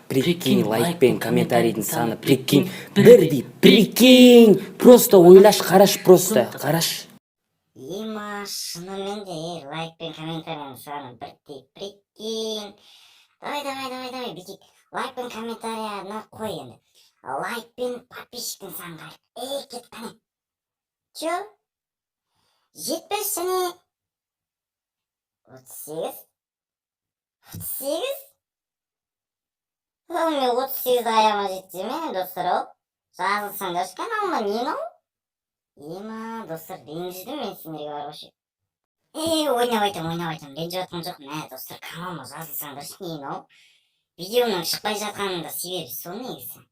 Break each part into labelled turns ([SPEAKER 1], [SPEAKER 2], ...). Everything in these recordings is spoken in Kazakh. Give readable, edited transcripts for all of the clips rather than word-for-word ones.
[SPEAKER 1] Прикинь, лайк пен комментарийдің саны, прикинь. Бірдей, прикинь. Просто ойлаш, қараш, просто, қараш.
[SPEAKER 2] Ема, шынымен де, лайк пен комментарийдің саны бірдей, прикинь. Давай, бүйтейік. Лайк пен комментарияны қой енді. Лайк пен подписчиктің саны қайық. Кет қане. Чо? 70 және 38? 38? Мен 38-ді аяма жетсе ме, достар ау? Жазылсаңдар каналыма нені ау? Ема, достар, ренжідім мен сендерге бар ғой. Ойнап айтам, ренжіп жатқан жоқпын, достар, каналыма жазылсаңдар нені ау? Видеоның шықпай жатқанында себебі сол негізі.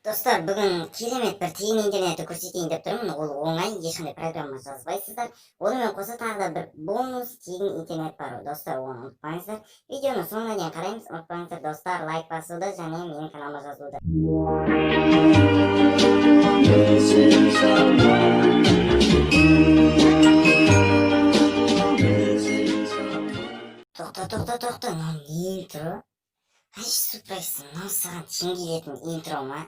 [SPEAKER 2] Достар, бүгін керемет бір тегін интернетті көрсетейін деп тұрмын. Ол оңай, ешқандай программа жазбайсыздар. Онымен қоса тағы да бір бонус тегін интернет бар. Достар, оны ұмытпаңыздар. Видеоны соңына дейін қараймыз. Ұмытпаңыздар, достар, лайк басуды және менің каналыма жазылуды. Тоқта, мынау не интро? Ай, сұрпайсың, мынау саған тең келетін интро ма?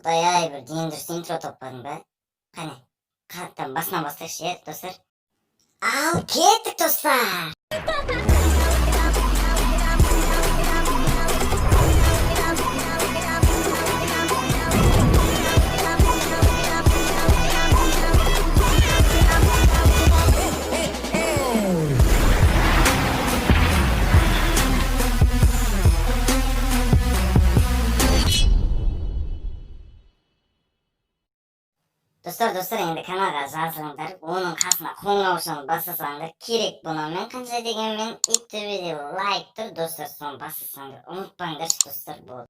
[SPEAKER 2] Құдай-ай, бір дендіріс интро топпадың ба? Қане, қаттан басынан бастайықшы, достар. Ал кеттік, достар! Достар, енді каналға жазылыңдар, оның қасына қоңыраушаны басасаңдар керек бұнымен қанша дегенмен итөбеде лайк тұр, достар, соны басасаңдар, ұмытпаңдар, достар, болды.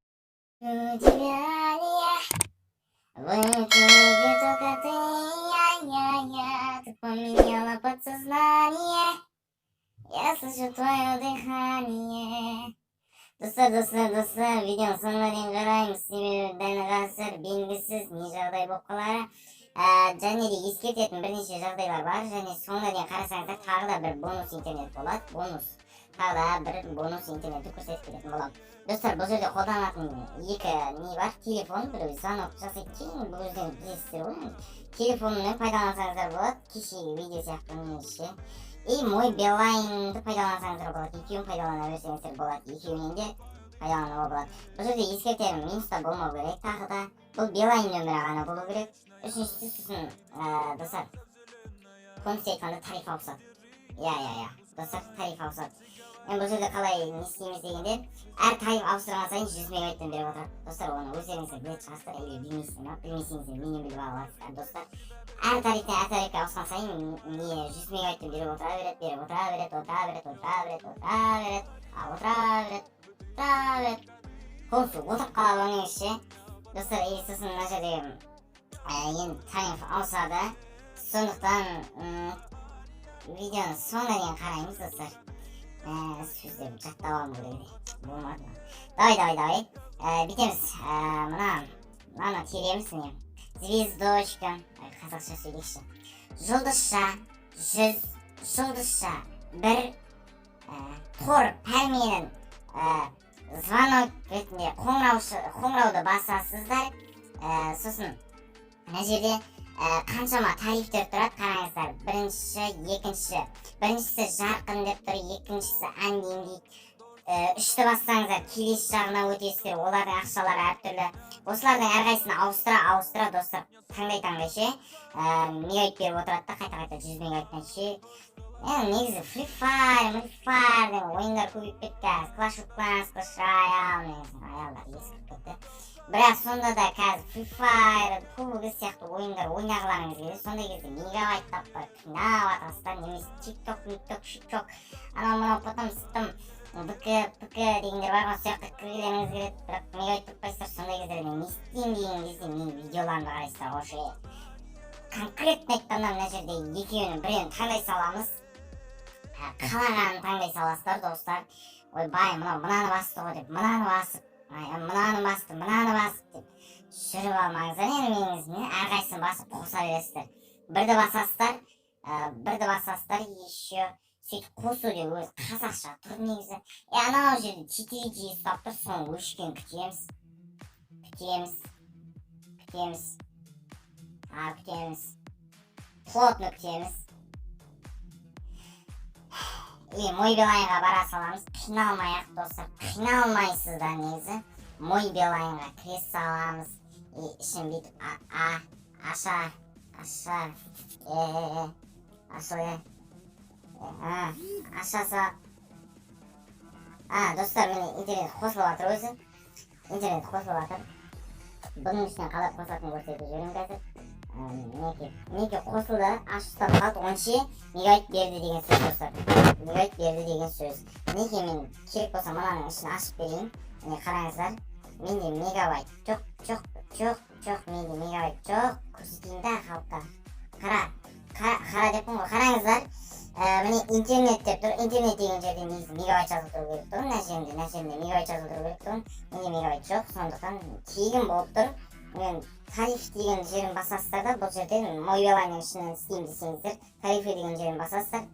[SPEAKER 2] Ты поменяла подсознание, я слышу твое дыхание. Достар, видеоны соңына дейін қараймыз, себебі дәл қазір белгісіз не жағдай болып қалары. Және де ескертетін бірнеше жағдайлар бар, және соңына дейін қарасаңыздар тағы да бір бонус интернет болады. Тағы да бір бонус интернетті көрсетіп кететін боламын. Достар, бұл жерде қолданатын екі не бар, телефон, біреу звонок жасайды, кейін бұл өздеріңіз білесіздер ғой. Телефонмен пайдалансаңыздар болады, кешегі видео сияқты немесе. И мой Билайнды пайдалансаңыздар болады, екеуін пайдалана берсеңіздер болады, екеуінен де пайдалануға болады. Бұл жерде ескертерім, минуста болмау керек, тағы да бұл Билайн нөмірі ғана болу керек. Үшіншісі сосын, достар, көмісте айтқанда тариф ауысады. Достар, тариф ауысады. Бұл жерде қалай не істейміз дегенде, әр тариф ауыстырған сайын 100 мегабайттан беріп отырады. Достар, оны өздеріңіздер білетін шығарсыздар, или білмейсіңіздер, менен біліп аласыздар, достар. Әр тарифке ауысқан сайын 100 мегабайттан беріп отыра береді. Қолсы отырып қалады оның іші. Достар, сосын мына жерде енді тариф ауысады. Сондықтан видеоны соңына дейін қараймыз, достар. Сөздерді жаттап алым керек. Болмады ма? Давай. Бітеміз. Мынаны тереміз не? Звездочка. Қазақша сөйлейікші. Жұлдызша, 100, жұлдызша, 1, тор пәрменін звонок ретінде қоңырауды басасыздар. Сосын мына жерде қаншама тарифтер тұрады, қараңыздар. Біріншісі жарқын деп тұр, екіншісі ән дейін. Үшті бассаңыздар келесі жағына өтесіздер, олардың ақшалары әртүрлі. Осылардың әрқайсысын ауыстыра, достар, таңдай ше. Мегабайт беріп отырады да, қайта 100 мегабайттан ше. Негізі Free Fire ойындар көбейіп кетті. Clash of Clans, Clash Royale, аялдар ескіріп кетті. Бірақ сонда да қазір Free Fire, PUBG сияқты ойындар ойнағыларыңыз келеді. Сондай кезде мегабайт таппай қинап атасыздар, немесе TikTok, анау потом сыттым БК дегендер бар, сияқты кіргілеріңіз келеді. Бірақ мегабайт таппайсыздар, сондай кездерде не істейін деген кезде менің видеоларымды қарайсыздар ғой. Конкретно айтқанда мына жерде екеуінің біреуін таңдай саламыз. Қалағанын таңдай саласыздар, достар. Ойбай, мынаны басты ғой деп, мынаны басып деп жүріп алмаңыздар. Енді меніңізмен әрқайсысын басып қоса бересіздер. Бірді басасыздар, еще сөйтіп қосу деп өзі қазақша тұр негізі. Анау жерде тетіге жиі ұстап тұр, соның өшкенін күтеміз. Плотно күтеміз. Мой Билайнға бара саламыз. Қиналмай-ақ достар, қиналмайсыздар негізі. Мой Билайнға кіре саламыз. Ішін бүйтіп ашаса. Достар, міне интернет қосылып жатыр өзі. Бұның ішіне қалай қосылатынын көрсетіп жіберейін қазір. Мінекей қосылды, ашып ұстап қалды, 10 мегабайт берді деген сөз достар. Мінекей мен керек болса мынаның ішін ашып берейін. Міне қараңыздар, менде мегабайт жоқ, менде мегабайт жоқ. Көрсетейін да халыққа. Қара деппін ғой, қараңыздар. Міне интернет деп тұр. Интернет деген жерде негізі мегабайт жазылып тұру керек тұр. Мына жерінде мегабайт жазылып тұру керек тұр. Менде мегабайт жоқ, сондықтан тегін болып тұр. Мен тариф деген жерін басасыздар да, бұл жерде мой Билайнның ішінен істеймін десеңіздер, тарифы деген жерін басасыздар.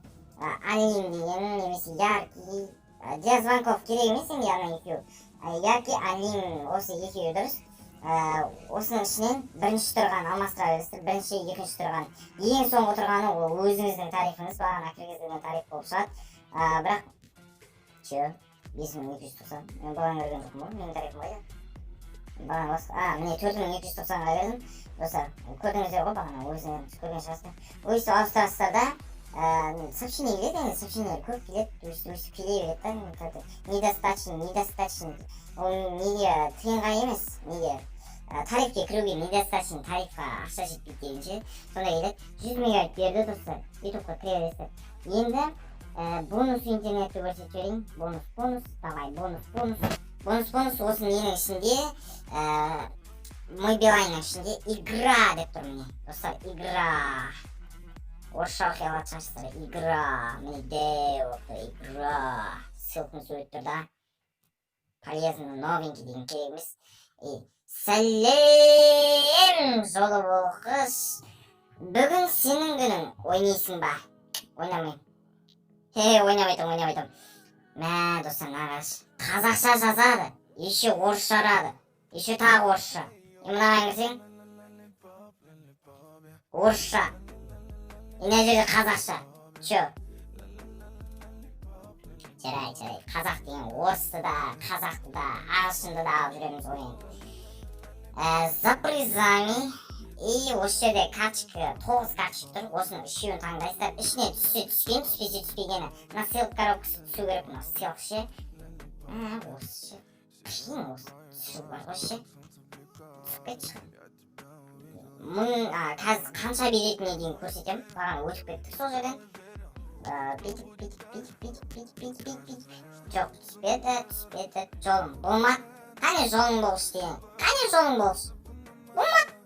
[SPEAKER 2] Анлим деген, немесе яркий, для звонков керек емес енді ана екеуі. Яркий, анлим, осы екеуі дұрыс. Осының ішінен бірінші тұрған алмастыра бересіздер, бірінші, екінші тұрған. Ең соңғы тұрғаны ол өзіңіздің тарифіңіз, бағана кіргізілген тариф болып шығады. Бірақ 5290. Мен бағана көрген жоқпын ғой, менің тарифім қайда? Міне 4290-ға бердім. Достар, көрдіңіздер ғой бағана, өзіңіз көрген шығасыздар. Өйстіп ауыстырасыздар да, сообщение келеді, енді сообщение көп келеді, өйстіп келе береді. Недостаточно. Ол неге тиынға емес, неге тарифке кіруге недостаточно, тарифқа ақша жетпейді дегенше, сонда келеді. 100 мегабайт берді достар, ютубқа кіре бересіздер. Енді бонус интернетті көрсетіп жіберейін. Бонус осы ненің ішінде, мой Билайнның ішінде игра деп тұр міне. Достар, игра. Орысша оқи алатын шығарсыздар. Игра. Міне игра. Ссылканы сурет тұр да. Полезно, новенький деген керек емес. Сәлем жолы болғыш. Бүгін сенің күнің. Ойнайсың ба? Ойнамайым. Ойнамайтым. Мә, достар, нағаш. Қазақша жазады, еще орысша арады, еще тағы орысша. Мынаған кірсең, орысша. Мына жерде қазақша. Жарай. Қазақ деген орысты да, қазақты да, ағылшынды да алып жүреміз ойын. Запрызами. Осы жерде карточка, 9 карточка тұр. Осының үшеуін таңдайсыздар. Ішіне түскен, түспегені. Мына ссылка коробкасы түсу керек, мына ссылка ше. Осы қиын осы түсіру бар ғой ше. Түсіп кетші. Қазір қанша беретініне дейін көрсетем. Бағана өтіп кеттік сол жерден. Бүйтіп. Жоқ, түспеді. Жолым болмады. Қане жолың болшы деген. Болмады.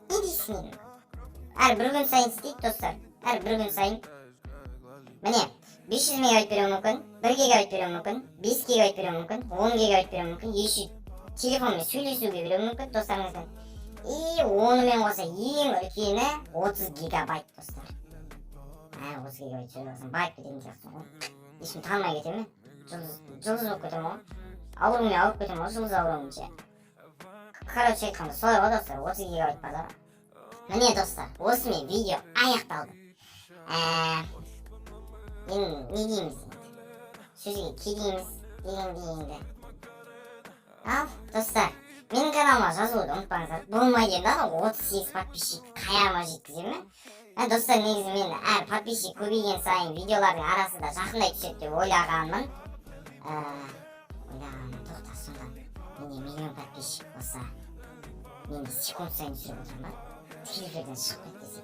[SPEAKER 2] Не дейсің енді? Әр бір күн сайын істейді достар. Міне, 500 мегабайт беруі мүмкін, 1 гигабайт беруі мүмкін, 5 гигабайт беруі мүмкін, 10 гигабайт беруі мүмкін, еще телефонмен сөйлесуге беруі мүмкін достарыңызбен. Онымен қоса ең үлкені 30 гигабайт достар. 30 гигабайт сөйлесің, байт бітетін сияқты ғой. Ешкім танымай кете ме? Жұлдыз болып кетем ғой. Аурумен ауырып кетем ғой, жұлдыз ауруымен. Короче айтқанда солай ғой достар, 30 гигабайт бар да. Міне достар, осымен видео аяқталды. Енді не дейміз енді? Сөзге келейміз дегенде. Ал, достар, менің каналыма жазылуды ұмытпаңыздар. Болмайды енді 38 подписчик қаяма жеткізем ме? Достар, негізі мен әр подписчик көбейген сайын видеолардың арасында жақындай түседі деп ойлағанмын. Тоқта сонда. Менде миллион подписчик болса, менде секунд сайын түсіріп отырмын ба? Телеферден шығып кетті.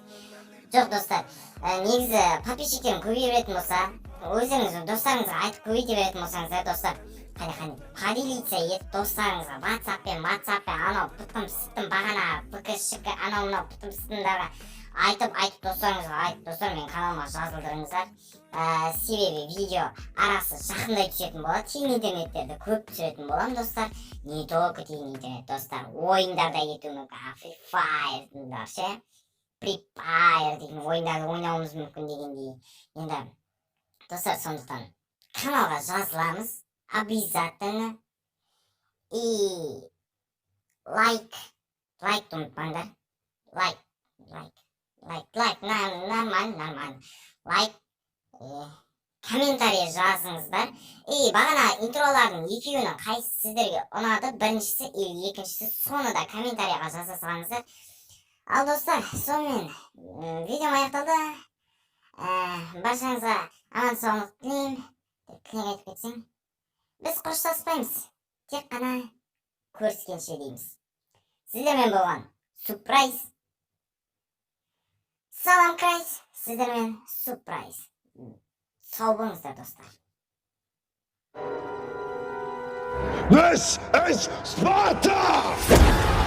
[SPEAKER 2] Жоқ достар, негізі подписчиктерім көбейе беретін болса, өзіңіз достарыңызға айтып көбейте беретін болсаңыздар достар, қане поделиться етіп достарыңызға WhatsAppпен анау пытым бағана ПК-шік анау пытым-сытымдарға айтып достар мен каналыма жазылдырыңыздар. Себебі видео арасы жақындай түсетін болады. Тегін интернеттерді көп түсіретін болам достар. Не только тегін интернет достар, ойындарда кетуі мүмкін. Free Fire-дыңдар ше. Free Fire деген ойындарды ойнауымыз мүмкін дегендей. Енді Достар, сондықтан каналға жазыламыз обязательно. И лайкты ұмытпаңдар. Лайк, нормально. Лайк, комментарий жазыңыздар. И бағана интролардың екеуінің қайсы сіздерге ұнады, біріншісі или екіншісі, соны да комментарийға жаза салыңыздар. Ал достар, сонымен видеом аяқталды. Баршаңызға аман саулық тілеймін. Тілек айтып кетсең, біз қоштаспаймыз, тек қана көріскенше дейміз. Сіздермен болған сюрприз. Салам Крайс, сіздермен сюрприз. Сау болыңыздар, достар.
[SPEAKER 3] This is Sparta!